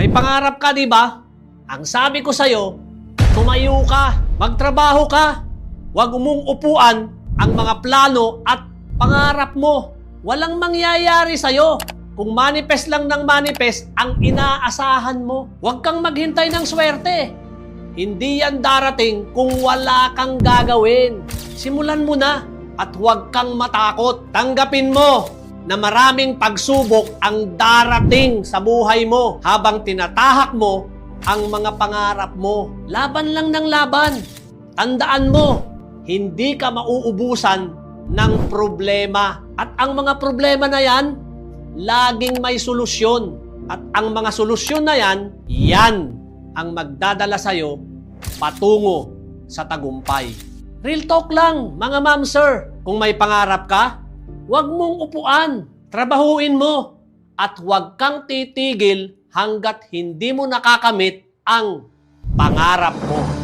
May pangarap ka, di ba? Ang sabi ko sa'yo, tumayo ka, magtrabaho ka. Huwag mong upuan ang mga plano at pangarap mo. Walang mangyayari sa'yo kung manifest lang ng manifest ang inaasahan mo. Huwag kang maghintay ng swerte. Hindi yan darating kung wala kang gagawin. Simulan mo na at huwag kang matakot. Tanggapin mo na maraming pagsubok ang darating sa buhay mo habang tinatahak mo ang mga pangarap mo. Laban lang ng laban. Tandaan mo, hindi ka mauubusan ng problema. At ang mga problema na yan, laging may solusyon. At ang mga solusyon na yan, yan ang magdadala sa'yo patungo sa tagumpay. Real talk lang, mga ma'am, sir. Kung may pangarap ka, huwag mong upuan. Trabahuin mo. At huwag kang titigil hanggat hindi mo nakakamit ang pangarap mo.